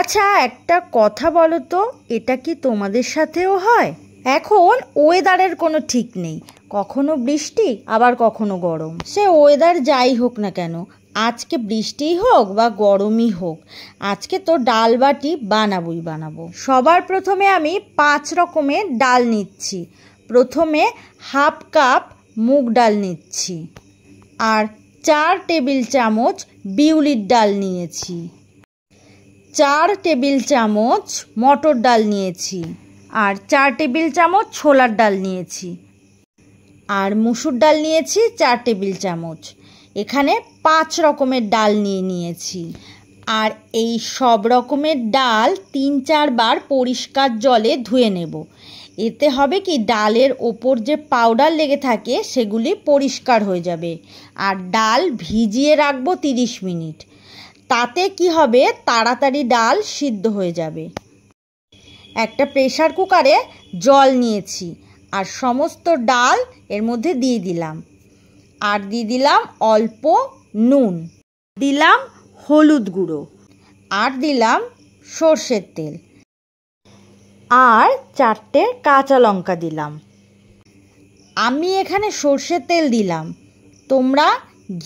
আচ্ছা, একটা কথা বলো তো, এটা কি তোমাদের সাথেও হয়? এখন ওয়েদারের কোনো ঠিক নেই, কখনো বৃষ্টি আবার কখনো গরম। সে ওয়েদার যাই হোক না কেন, আজকে বৃষ্টিই হোক বা গরমই হোক, আজকে তো ডাল বাটি বানাবো। সবার প্রথমে আমি 5 রকমের ডাল নিচ্ছি। প্রথমে হাফ কাপ মুগ ডাল নিচ্ছি, আর 4 টেবিল চামচ বিউলির ডাল নিয়েছি, 4 টেবিল চামচ মটর ডাল নিয়েছি, আর 4 টেবিল চামচ ছোলার ডাল নিয়েছি, আর মুসুর ডাল নিয়েছি 4 টেবিল চামচ। এখানে 5 রকমের ডাল নিয়েছি। আর এই সব রকমের ডাল 3-4 বার পরিষ্কার জলে ধুয়ে নেব। এতে হবে কি, ডালের ওপর যে পাউডার লেগে থাকে সেগুলি পরিষ্কার হয়ে যাবে। আর ডাল ভিজিয়ে রাখবো 30 মিনিট। তাতে কি হবে, তাড়াতাড়ি ডাল সিদ্ধ হয়ে যাবে। একটা প্রেসার কুকারে জল নিয়েছি, আর সমস্ত ডাল এর মধ্যে দিয়ে দিলাম। আর দিয়ে দিলাম অল্প নুন, দিলাম হলুদ গুঁড়ো, আর দিলাম সর্ষের তেল, আর 4টে কাঁচা লঙ্কা দিলাম। আমি এখানে সর্ষের তেল দিলাম, তোমরা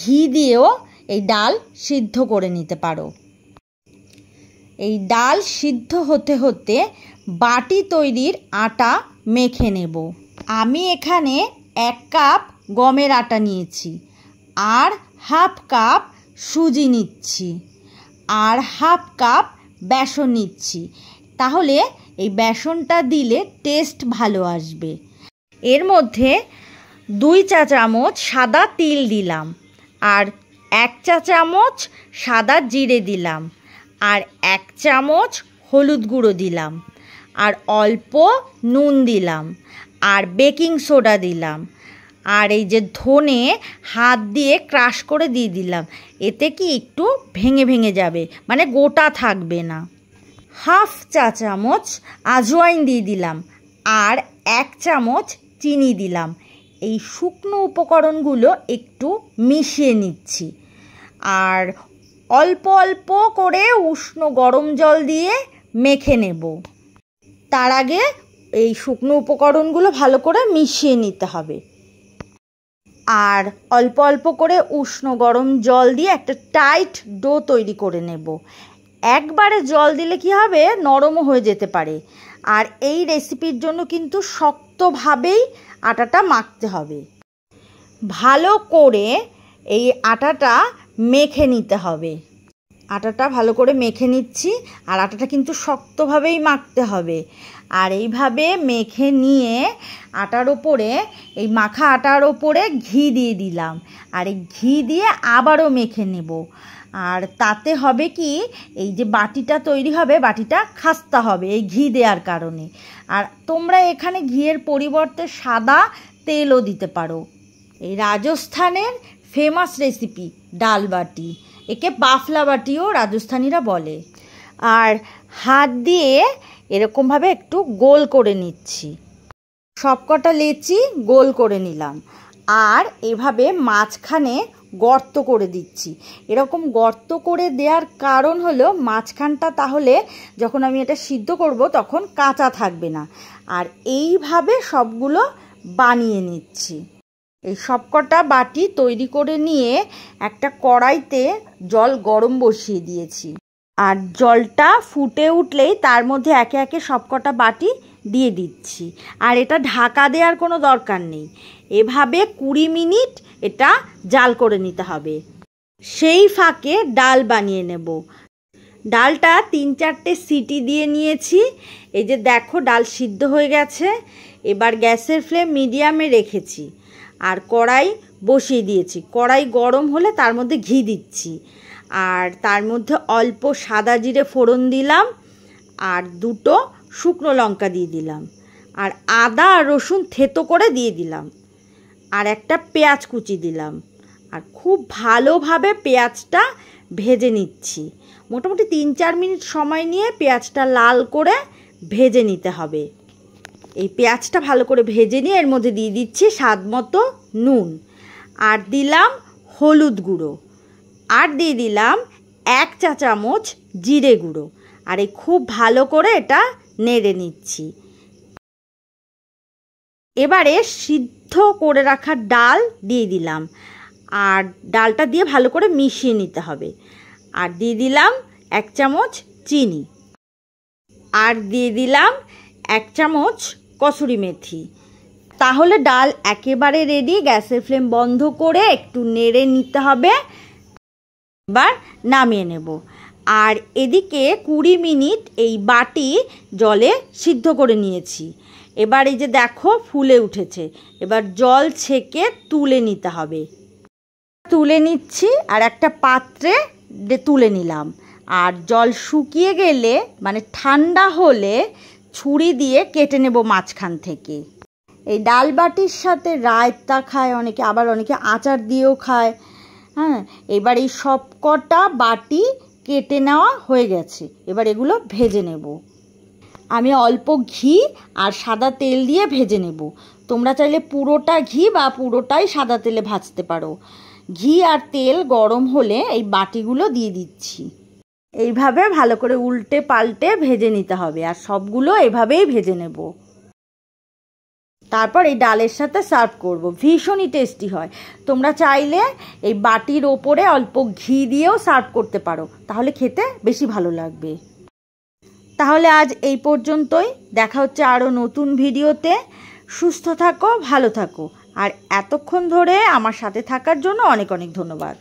ঘি দিয়েও এই ডাল সিদ্ধ করে নিতে পারো। এই ডাল সিদ্ধ হতে হতে বাটি তৈরির আটা মেখে নেব। আমি এখানে 1 কাপ গমের আটা নিয়েছি, আর হাফ কাপ সুজি নিচ্ছি, আর হাফ কাপ বেসন নিচ্ছি। তাহলে এই বেসনটা দিলে টেস্ট ভালো আসবে। এর মধ্যে 2 চা চামচ সাদা তিল দিলাম, আর 1 চা চামচ সাদা জিরে দিলাম, আর 1 চামচ হলুদ গুঁড়ো দিলাম, আর অল্প নুন দিলাম, আর বেকিং সোডা দিলাম, আর এই যে ধনে হাত দিয়ে ক্রাশ করে দিয়ে দিলাম। এতে কি একটু ভেঙে ভেঙে যাবে, মানে গোটা থাকবে না। হাফ চা চামচ আজওয়াইন দিয়ে দিলাম, আর 1 চামচ চিনি দিলাম। এই শুকনো উপকরণগুলো একটু মিশিয়ে নিচ্ছি, আর অল্প অল্প করে উষ্ণ গরম জল দিয়ে মেখে নেব। তার আগে এই শুকনো উপকরণগুলো ভালো করে মিশিয়ে নিতে হবে। আর অল্প অল্প করে উষ্ণ গরম জল দিয়ে একটা টাইট ডো তৈরি করে নেব। একবারে জল দিলে কি হবে, নরমও হয়ে যেতে পারে। আর এই রেসিপির জন্য কিন্তু শক্তভাবেই আটাটা মাখতে হবে। ভালো করে এই আটাটা মেখে নিতে হবে। আটাটা ভালো করে মেখে নিচ্ছি, আর আটাটা কিন্তু শক্তভাবেই মাখতে হবে। আর এইভাবে মেখে নিয়ে আটার ওপরে, এই মাখা আটার ওপরে ঘি দিয়ে দিলাম, আর এই ঘি দিয়ে আবারও মেখে নেব। আর তাতে হবে কি, এই যে বাটিটা তৈরি হবে, বাটিটা খাস্তা হবে এই ঘি দেওয়ার কারণে। আর তোমরা এখানে ঘিয়ের পরিবর্তে সাদা তেলও দিতে পারো। এই রাজস্থানের ফেমাস রেসিপি ডাল বাটি, একে বাফলা বাটিও রাজস্থানীরা বলে। আর হাত দিয়ে এরকমভাবে একটু গোল করে নিচ্ছি, সবকটা লেচি গোল করে নিলাম। আর এভাবে মাঝখানে গর্ত করে দিচ্ছি। এরকম গর্ত করে দেওয়ার কারণ হলো, মাঝখানটা তাহলে যখন আমি এটা সিদ্ধ করব তখন কাঁচা থাকবে না। আর এইভাবে সবগুলো বানিয়ে নিচ্ছি। এই সবকটা বাটি তৈরি করে নিয়ে একটা কড়াইতে জল গরম বসিয়ে দিয়েছি। আর জলটা ফুটে উঠলেই তার মধ্যে একে একে সবকটা বাটি দিয়ে দিচ্ছি। আর এটা ঢাকা দেওয়ার কোনো দরকার নেই, এভাবে 20 মিনিট এটা জাল করে নিতে হবে। সেই ফাঁকে ডাল বানিয়ে নেব। ডালটা 3-4টে সিটি দিয়ে নিয়েছি। এই যে দেখো, ডাল সিদ্ধ হয়ে গেছে। এবার গ্যাসের ফ্লেম মিডিয়ামে রেখেছি, আর কড়াই বসিয়ে দিয়েছি। কড়াই গরম হলে তার মধ্যে ঘি দিচ্ছি, আর তার মধ্যে অল্প সাদা জিরে ফোড়ন দিলাম, আর 2টো শুকনো লঙ্কা দিয়ে দিলাম, আর আদা আর রসুন থেতো করে দিয়ে দিলাম, আর একটা পেঁয়াজ কুচি দিলাম। আর খুব ভালোভাবে পেঁয়াজটা ভেজে নিচ্ছি। মোটামুটি 3-4 মিনিট সময় নিয়ে পেঁয়াজটা লাল করে ভেজে নিতে হবে। এই পেঁয়াজটা ভালো করে ভেজে নিয়ে এর মধ্যে দিয়ে দিচ্ছি স্বাদ মতো নুন, আর দিলাম হলুদ গুঁড়ো, আর দিয়ে দিলাম 1 চা চামচ জিরে গুঁড়ো, আর এই খুব ভালো করে এটা নেড়ে নিচ্ছি। এবারে সিদ্ধ করে রাখা ডাল দিয়ে দিলাম, আর ডালটা দিয়ে ভালো করে মিশিয়ে নিতে হবে। আর দিয়ে দিলাম 1 চামচ চিনি, আর দিয়ে দিলাম 1 চামচ কসুরি মেথি। তাহলে ডাল একেবারে রেডি। গ্যাসের ফ্লেম বন্ধ করে একটু নেড়ে নিতে হবে। এবার নামিয়ে নেব। আর এদিকে 20 মিনিট এই বাটি জলে সিদ্ধ করে নিয়েছি। এবার এই যে দেখো ফুলে উঠেছে, এবার জল ছেঁকে তুলে নিতে হবে। তুলে নিচ্ছি আর একটা পাত্রে তুলে নিলাম। আর জল শুকিয়ে গেলে মানে ঠান্ডা হলে ছুরি দিয়ে কেটে নেব মাঝখান থেকে। এই ডাল বাটির সাথে রায়তা খায় অনেকে, আবার অনেকে আচার দিয়েও খায়। হ্যাঁ, এবার এই সব কটা বাটি কেটে নেওয়া হয়ে গেছে। এবার এগুলো ভেজে নেব। আমি অল্প ঘি আর সাদা তেল দিয়ে ভেজে নেব। তোমরা চাইলে পুরোটা ঘি বা পুরোটাই সাদা তেলে ভাজতে পারো। ঘি আর তেল গরম হলে এই বাটিগুলো দিয়ে দিচ্ছি। এইভাবে ভালো করে উল্টে পাল্টে ভেজে নিতে হবে, আর সবগুলো এভাবেই ভেজে নেব। তারপর এই ডালের সাথে সার্ভ করব। ভীষণই টেস্টি হয়। তোমরা চাইলে এই বাটির ওপরে অল্প ঘি দিয়েও সার্ভ করতে পারো, তাহলে খেতে বেশি ভালো লাগবে। তাহলে আজ এই পর্যন্তই। দেখা হচ্ছে আরও নতুন ভিডিওতে। সুস্থ থাকো, ভালো থাকো, আর এতক্ষণ ধরে আমার সাথে থাকার জন্য অনেক অনেক ধন্যবাদ।